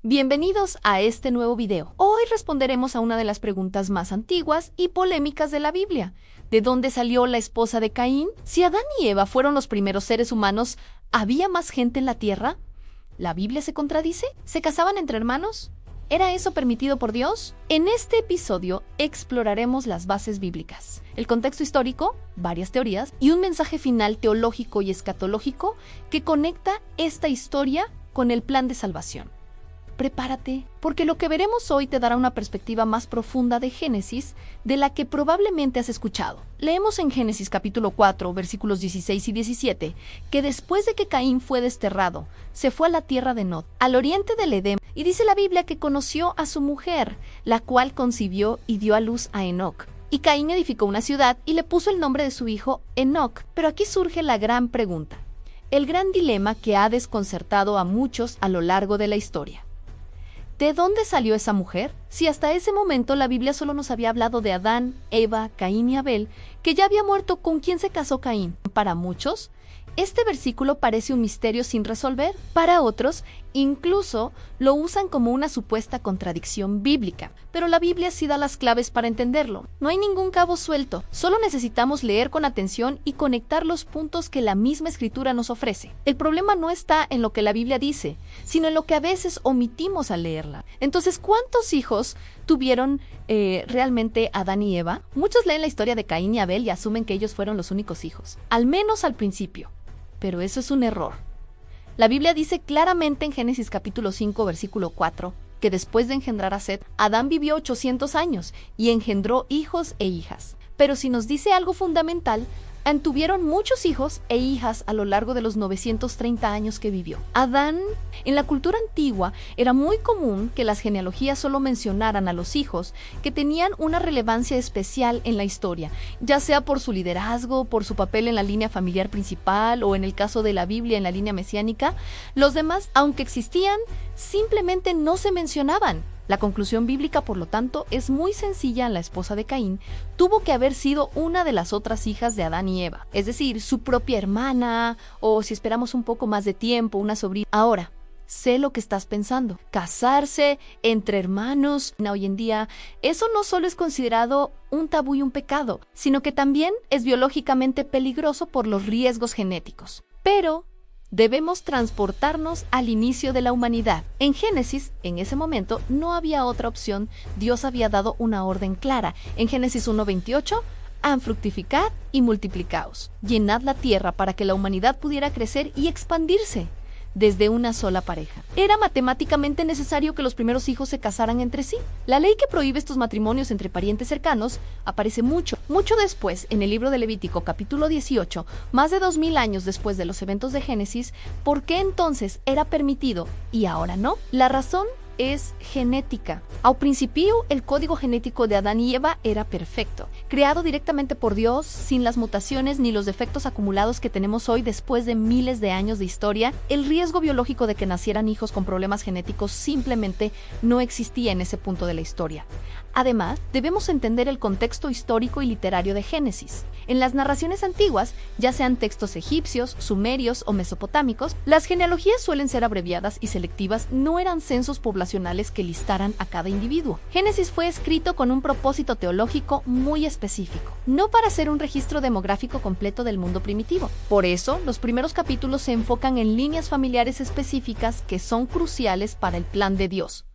Bienvenidos a este nuevo video. Hoy responderemos a una de las preguntas más antiguas y polémicas de la Biblia. ¿De dónde salió la esposa de Caín? Si Adán y Eva fueron los primeros seres humanos, ¿había más gente en la tierra? ¿La Biblia se contradice? ¿Se casaban entre hermanos? ¿Era eso permitido por Dios? En este episodio exploraremos las bases bíblicas, el contexto histórico, varias teorías y un mensaje final teológico y escatológico que conecta esta historia con el plan de salvación. Prepárate, porque lo que veremos hoy te dará una perspectiva más profunda de Génesis de la que probablemente has escuchado. Leemos en Génesis capítulo 4, versículos 16 y 17, que después de que Caín fue desterrado, se fue a la tierra de Nod, al oriente del Edén, y dice la Biblia que conoció a su mujer, la cual concibió y dio a luz a Enoc. Y Caín edificó una ciudad y le puso el nombre de su hijo Enoc. Pero aquí surge la gran pregunta, el gran dilema que ha desconcertado a muchos a lo largo de la historia. ¿De dónde salió esa mujer? Si hasta ese momento la Biblia solo nos había hablado de Adán, Eva, Caín y Abel, que ya había muerto. ¿Con quién se casó Caín? Para muchos, este versículo parece un misterio sin resolver. Para otros, incluso lo usan como una supuesta contradicción bíblica. Pero la Biblia sí da las claves para entenderlo. No hay ningún cabo suelto. Solo necesitamos leer con atención y conectar los puntos que la misma Escritura nos ofrece. El problema no está en lo que la Biblia dice, sino en lo que a veces omitimos al leerla. Entonces, ¿cuántos hijos tuvieron realmente Adán y Eva? Muchos leen la historia de Caín y Abel y asumen que ellos fueron los únicos hijos, al menos al principio. Pero eso es un error. La Biblia dice claramente en Génesis capítulo 5, versículo 4, que después de engendrar a Set, Adán vivió 800 años y engendró hijos e hijas. Pero si nos dice algo fundamental, tuvieron muchos hijos e hijas a lo largo de los 930 años que vivió. Adán, en la cultura antigua, era muy común que las genealogías solo mencionaran a los hijos que tenían una relevancia especial en la historia, ya sea por su liderazgo, por su papel en la línea familiar principal o en el caso de la Biblia en la línea mesiánica. Los demás, aunque existían, simplemente no se mencionaban. La conclusión bíblica, por lo tanto, es muy sencilla. La esposa de Caín tuvo que haber sido una de las otras hijas de Adán y Eva, es decir, su propia hermana, o si esperamos un poco más de tiempo, una sobrina. Ahora, sé lo que estás pensando. Casarse entre hermanos, hoy en día, eso no solo es considerado un tabú y un pecado, sino que también es biológicamente peligroso por los riesgos genéticos. Pero debemos transportarnos al inicio de la humanidad. En Génesis, en ese momento, no había otra opción. Dios había dado una orden clara. En Génesis 1:28, fructificad y multiplicaos. Llenad la tierra para que la humanidad pudiera crecer y expandirse desde una sola pareja. Era matemáticamente necesario que los primeros hijos se casaran entre sí. La ley que prohíbe estos matrimonios entre parientes cercanos aparece mucho después en el libro de Levítico capítulo 18, más de 2000 años después de los eventos de Génesis. ¿Por qué entonces era permitido y ahora no? La razón es genética. Al principio, el código genético de Adán y Eva era perfecto, creado directamente por Dios, sin las mutaciones ni los defectos acumulados que tenemos hoy después de miles de años de historia. El riesgo biológico de que nacieran hijos con problemas genéticos simplemente no existía en ese punto de la historia. Además, debemos entender el contexto histórico y literario de Génesis. En las narraciones antiguas, ya sean textos egipcios, sumerios o mesopotámicos, las genealogías suelen ser abreviadas y selectivas. No eran censos poblacionales que listaran a cada individuo. Génesis fue escrito con un propósito teológico muy específico, no para hacer un registro demográfico completo del mundo primitivo. Por eso, los primeros capítulos se enfocan en líneas familiares específicas que son cruciales para el plan de Dios.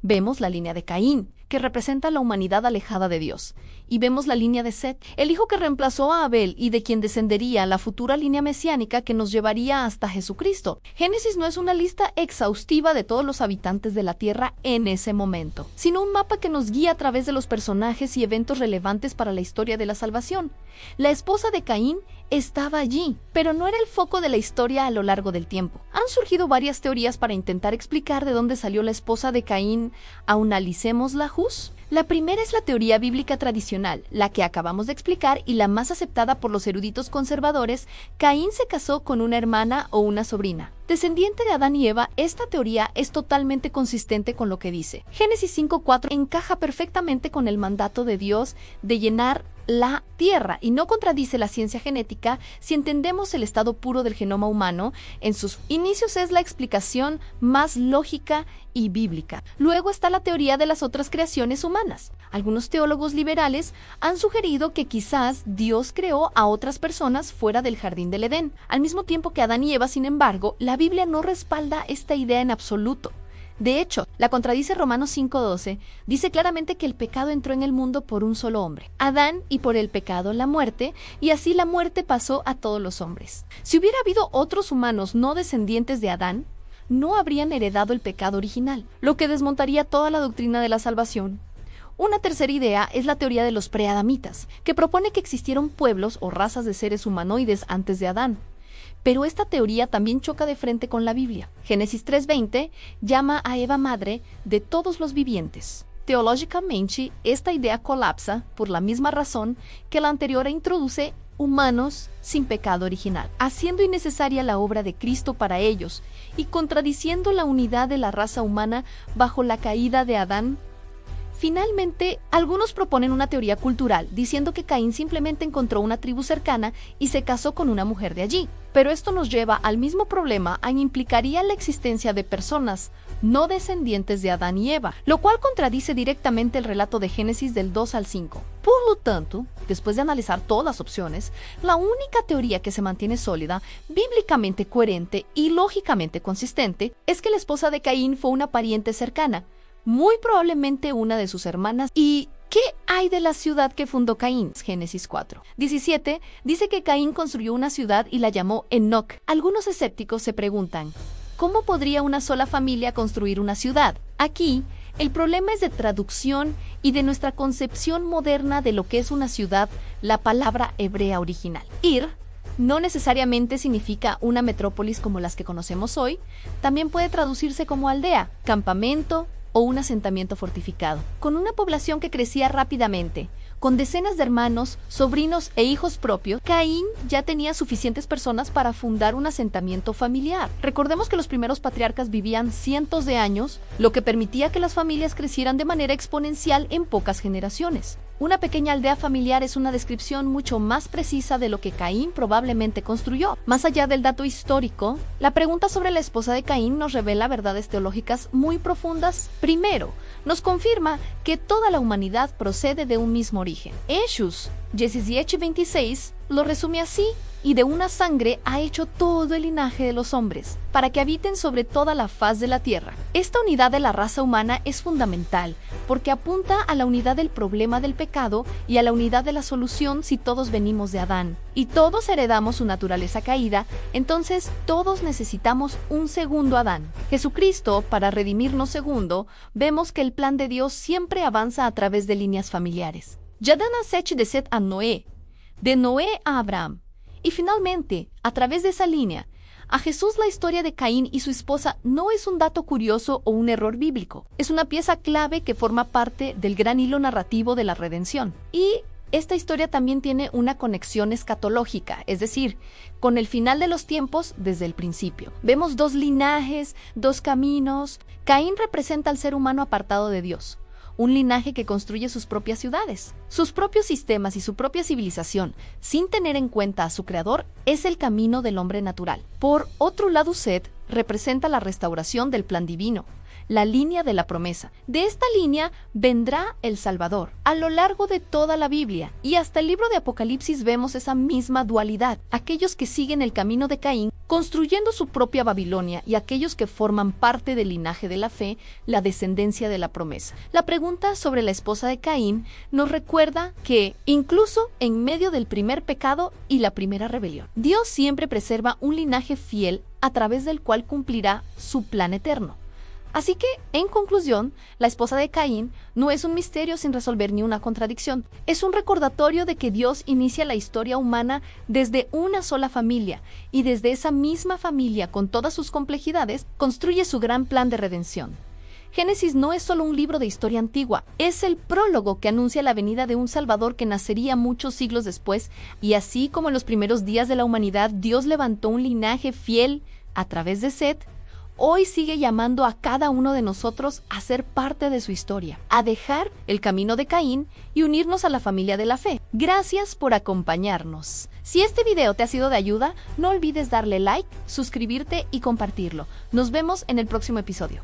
Vemos la línea de Caín, que representa la humanidad alejada de Dios, y vemos la línea de Set, el hijo que reemplazó a Abel y de quien descendería la futura línea mesiánica que nos llevaría hasta Jesucristo. Génesis no es una lista exhaustiva de todos los habitantes de la tierra en ese momento, sino un mapa que nos guía a través de los personajes y eventos relevantes para la historia de la salvación. La esposa de Caín estaba allí, pero no era el foco de la historia a lo largo del tiempo. Han surgido varias teorías para intentar explicar de dónde salió la esposa de Caín. Aunalicemos la Hus. La primera es la teoría bíblica tradicional, la que acabamos de explicar y la más aceptada por los eruditos conservadores. Caín se casó con una hermana o una sobrina. Descendiente de Adán y Eva, esta teoría es totalmente consistente con lo que dice. Génesis 5:4 encaja perfectamente con el mandato de Dios de llenar la Tierra y no contradice la ciencia genética si entendemos el estado puro del genoma humano. En sus inicios es la explicación más lógica y bíblica. Luego está la teoría de las otras creaciones humanas. Algunos teólogos liberales han sugerido que quizás Dios creó a otras personas fuera del jardín del Edén. Al mismo tiempo que Adán y Eva, sin embargo, la Biblia no respalda esta idea en absoluto. De hecho, la contradice Romanos 5:12, dice claramente que el pecado entró en el mundo por un solo hombre, Adán, y por el pecado la muerte, y así la muerte pasó a todos los hombres. Si hubiera habido otros humanos no descendientes de Adán, no habrían heredado el pecado original, lo que desmontaría toda la doctrina de la salvación. Una tercera idea es la teoría de los preadamitas, que propone que existieron pueblos o razas de seres humanoides antes de Adán. Pero esta teoría también choca de frente con la Biblia. Génesis 3:20 llama a Eva madre de todos los vivientes. Teológicamente, esta idea colapsa por la misma razón que la anterior e introduce humanos sin pecado original, haciendo innecesaria la obra de Cristo para ellos y contradiciendo la unidad de la raza humana bajo la caída de Adán. Finalmente, algunos proponen una teoría cultural, diciendo que Caín simplemente encontró una tribu cercana y se casó con una mujer de allí. Pero esto nos lleva al mismo problema e implicaría la existencia de personas no descendientes de Adán y Eva, lo cual contradice directamente el relato de Génesis del 2 al 5. Por lo tanto, después de analizar todas las opciones, la única teoría que se mantiene sólida, bíblicamente coherente y lógicamente consistente, es que la esposa de Caín fue una pariente cercana, muy probablemente una de sus hermanas. ¿Y qué hay de la ciudad que fundó Caín? Génesis 4:17 dice que Caín construyó una ciudad y la llamó Enoc. Algunos escépticos se preguntan, ¿cómo podría una sola familia construir una ciudad? Aquí, el problema es de traducción y de nuestra concepción moderna de lo que es una ciudad, la palabra hebrea original. Ir no necesariamente significa una metrópolis como las que conocemos hoy, también puede traducirse como aldea, campamento o un asentamiento fortificado, con una población que crecía rápidamente. Con decenas de hermanos, sobrinos e hijos propios, Caín ya tenía suficientes personas para fundar un asentamiento familiar. Recordemos que los primeros patriarcas vivían cientos de años, lo que permitía que las familias crecieran de manera exponencial en pocas generaciones. Una pequeña aldea familiar es una descripción mucho más precisa de lo que Caín probablemente construyó. Más allá del dato histórico, la pregunta sobre la esposa de Caín nos revela verdades teológicas muy profundas. Primero, nos confirma que toda la humanidad procede de un mismo origen. Hechos 17:26 lo resume así: y de una sangre ha hecho todo el linaje de los hombres, para que habiten sobre toda la faz de la tierra. Esta unidad de la raza humana es fundamental, porque apunta a la unidad del problema del pecado y a la unidad de la solución si todos venimos de Adán. Y todos heredamos su naturaleza caída, entonces todos necesitamos un segundo Adán. Jesucristo, para redimirnos segundo, vemos que el plan de Dios siempre avanza a través de líneas familiares. Yadán Asech de Set a Noé, de Noé a Abraham. Y finalmente, a través de esa línea, a Jesús. La historia de Caín y su esposa no es un dato curioso o un error bíblico. Es una pieza clave que forma parte del gran hilo narrativo de la redención. Y esta historia también tiene una conexión escatológica, es decir, con el final de los tiempos desde el principio. Vemos dos linajes, dos caminos. Caín representa al ser humano apartado de Dios, un linaje que construye sus propias ciudades, sus propios sistemas y su propia civilización, sin tener en cuenta a su creador. Es el camino del hombre natural. Por otro lado, Set representa la restauración del plan divino, la línea de la promesa. De esta línea vendrá el Salvador. A lo largo de toda la Biblia y hasta el libro de Apocalipsis vemos esa misma dualidad. Aquellos que siguen el camino de Caín, construyendo su propia Babilonia, y aquellos que forman parte del linaje de la fe, la descendencia de la promesa. La pregunta sobre la esposa de Caín nos recuerda que, incluso en medio del primer pecado y la primera rebelión, Dios siempre preserva un linaje fiel a través del cual cumplirá su plan eterno. Así que, en conclusión, la esposa de Caín no es un misterio sin resolver ni una contradicción. Es un recordatorio de que Dios inicia la historia humana desde una sola familia, y desde esa misma familia, con todas sus complejidades, construye su gran plan de redención. Génesis no es solo un libro de historia antigua, es el prólogo que anuncia la venida de un Salvador que nacería muchos siglos después, y así como en los primeros días de la humanidad Dios levantó un linaje fiel a través de Set, hoy sigue llamando a cada uno de nosotros a ser parte de su historia, a dejar el camino de Caín y unirnos a la familia de la fe. Gracias por acompañarnos. Si este video te ha sido de ayuda, no olvides darle like, suscribirte y compartirlo. Nos vemos en el próximo episodio.